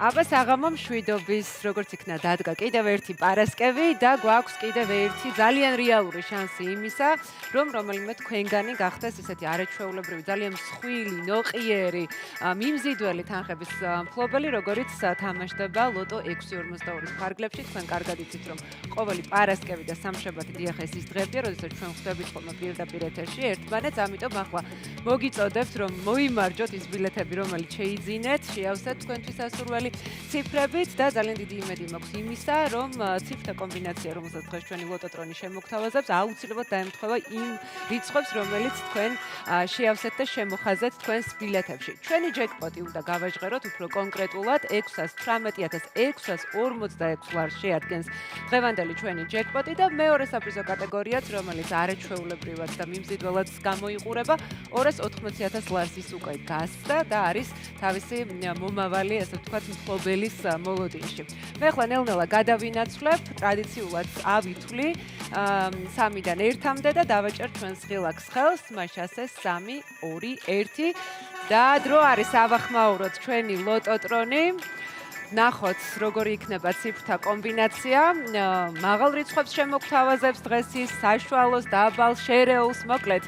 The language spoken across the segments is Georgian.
აბა საღამო მშვიდობის, როგორც იქნა დადგა კიდევ ერთი პარასკევი და გვაქვს კიდევ ერთი ძალიან რეალური შანსი იმისა, რომ რომელიმე თქვენგანი გახდეს ესეთი არაჩვეულებრივი, ძალიან მსხვილი, ნოყიერი, მიმზიდველი თანხების მფლობელი, როგორიც თამაშდება ლოტო 642-ის ფარგლებში. თქვენ კარგად იცით, რომ ყოველი პარასკევი და სამშაბათი დიახ ეს ის დღებია, როდესაც ჩვენ ხვდებით ხოლმე პირდაპირ ეთერში ერთმანეთს, ამიტომ ახლა მოგიწოდებთ, რომ მოიმარჯოთ ის ბილეთები, რომელიც შეიძინეთ, შეავსეთ თქვენთვის ასურველი ციფრებით და ძალიან დიდი იმედი მაქვს იმისა, რომ ციფრთა კომბინაცია, რომელსაც დღეს ჩვენი ლოტოტრონი შემოგთავაზებს, აუცილებლად დაემთხვევა იმ რიცხვებს, რომელიც თქვენ შეავსეთ და შემოხაზეთ თქვენს ბილეთებში. ჩვენი ჯეკპოტი უნდა გავაჟღეროთ უფრო კონკრეტულად 613,646 ლარს შეადგენს დღევანდელი ჩვენი ჯეკპოტი და მეორე საპრიზო კატეგორიაც, რომელიც არაჩვეულებრივად და მიმზიდველად გამოიყურება, 280,000 ლარს ის უკვე გასცდა და არის თავისი მომავალი, ასე ვთქვათ, მფლობელის მოლოდინში. მე ახლა ნელ-ნელა გადავინაცვლებ, ტრადიციულად ავითვლი 3-დან 1-მდე და დავაჭერ ჩვენს ღილაკს ხელს, მას ასე 3, 2, 1 და დრო არის ავახმაუროთ ჩვენი ლოტოტრონი. ნახოთ, როგორი იქნება ციფრთა კომბინაცია. მაღალ რიცხვებს შემოგთავაზებს დღეს ის საშუალოს, დაბალ, შერეულს, მოკლედ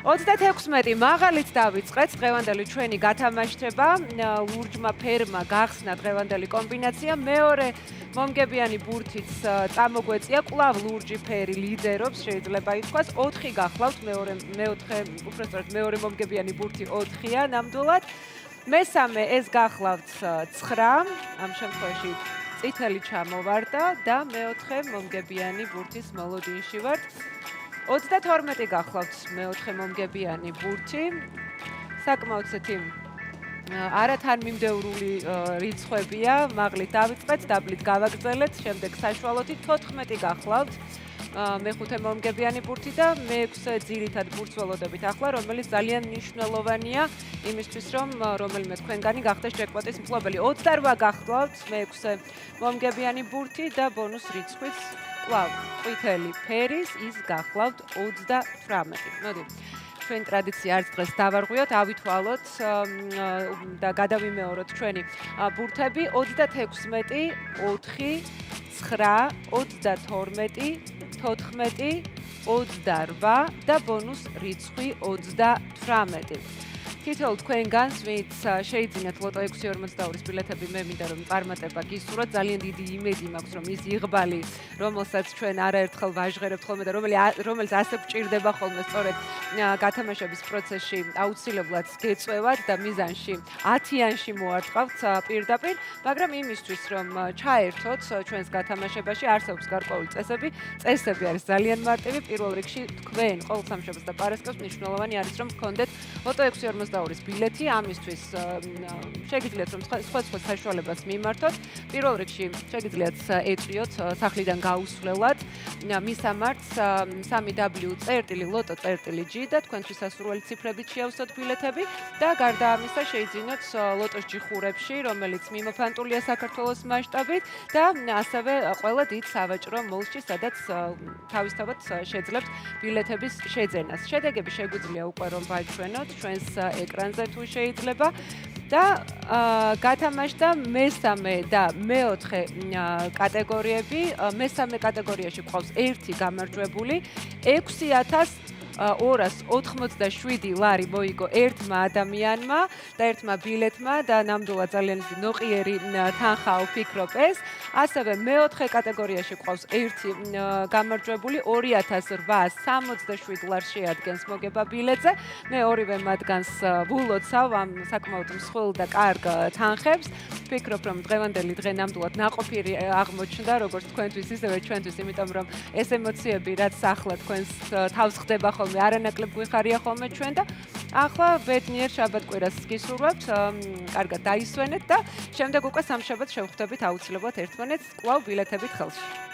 36 მაღალით დავიწყეთ დღევანდელი ჩვენი გათამაშება, ლურჯმა ფერმა გახსნა დღევანდელი კომბინაცია, მეორე მომგებიანი ბურთიც წამოგვეწია, კვლავ ლურჯი ფერი ლიდერობს, შეიძლება ითქვას, 4 გახლავთ, მეორე მომგებიანი ბურთი 4-ია ნამდვილად. მესამე ეს გახლავთ 9, ამ შემთხვევაში წითელი ჩამოვარდა და მეოთხე მომგებიანი ბურთის მოლოდინში ვართ. 32 გახლავთ მეოთხე მომგებიანი ბურთი. საკმაოდ ესეთი არათანმიმდევრული რიცხვებია, მაღლით დავიწყეთ, დაბლით გავაგრძელეთ, შემდეგ საშუალოთი 14 გახლავთ. მეხუთე მომგებიანი ბურთი და მეექვსე ძირითად ბურთს ველოდებით ახლა, რომელიც ძალიან მნიშვნელოვანია იმისთვის, რომ რომელიმე თქვენგანი გახდეს ჯეკპოტის მფლობელი. 28 გახლავთ მეექვსე მომგებიანი ბურთი და ბონუს რიცხვიც კვლავ ყვითელი ფერის, ის გახლავთ 38. მოდი, ჩვენ ტრადიცია არც დღეს დავარღვიოთ, ავითვალოთ და გადავიმეოროთ ჩვენი ბურთები. 36, 4, 9, 32, 14, 28 და ბონუს რიცხვი 38. თითოეულ თქვენგანს, ვინც შეიძინათ ლოტო 642-ის ბილეთები, მე მინდა რომ წარმატება გისურვოთ, ძალიან დიდი იმედი მაქვს, რომ ის იღბალი, რომელსაც ჩვენ არაერთხელ ვაჟღერებთ ხოლმე და რომელიც ასე გვჭირდება ხოლმე სწორედ გათამაშების პროცესში, აუცილებლად გეწევათ და მიზანში 10-იანში მოარტყავთ პირდაპირ, მაგრამ იმისთვის, რომ ჩაერთოთ ჩვენს გათამაშებაში, არსებობს გარკვეული წესები. წესები არის ძალიან მარტივი. პირველ რიგში თქვენ ყოველ სამშაბათს და პარასკევს მნიშვნელოვანი არის, რომ გქონდეთ ლოტო 642-ის ბილეთი, ამისთვის შეგიძლიათ რომ სხვა საშუალებას მიმართოთ. პირველ რიგში შეგიძლიათ ეწვიოთ სახლიდან გაუსვლელად მისამართს www.loto.g და თქვენთვის ასურველი ციფრებით შეავსოთ ბილეთები და გარდა ამისა შეიძინოთ ლოტოს ჯიხურებში, რომელიც მიმოფანტულია საქართველოს მასშტაბით და ასევე ყველა დიდ სავაჭრო მოლში, სადაც თავისთავად შეძლებთ ბილეთების შეძენას. შედეგები შეგვიძლია უკვე რომ ვაჩვენოთ ჩვენს ეკრანზე თუ შეიძლება და გათამაშდა მესამე და მეოთხე კატეგორიები. მესამე კატეგორიაში გვყავს 1 გამარჯვებული, 6,287 ლარი მოიგო ერთმა ადამიანმა და ერთმა ბილეთმა და ნამდვილად ძალიან ნოყიერი თანხაო ვფიქრობ ეს. ასევე მეოთხე კატეგორიაში გვყავს 1 გამარჯვებული, 2,867 ლარს შეადგენს მოგება ბილეთზე. მე ორივე მათგანს ვულოცავ ამ საკმაოდ მსხვილ და კარგ თანხებს. ვფიქრობ, რომ დღევანდელი დღე ნამდვილად ნაყოფიერი აღმოჩნდა, როგორც თქვენთვის, ისევე ჩვენთვის, იმიტომ რომ ეს ემოციები, რაც ახლა თქვენს თავს ხდება ხოლმე, არანაკლებ გვიხარია ხოლმე ჩვენ და ახლა ბედნიერ შაბათ-კვირას გისურვებთ, კარგად დაისვენეთ და შემდეგ უკვე სამშაბათს შევხვდებით აუცილებლად ერთმანეთს კვლავ ბილეთებით ხელში.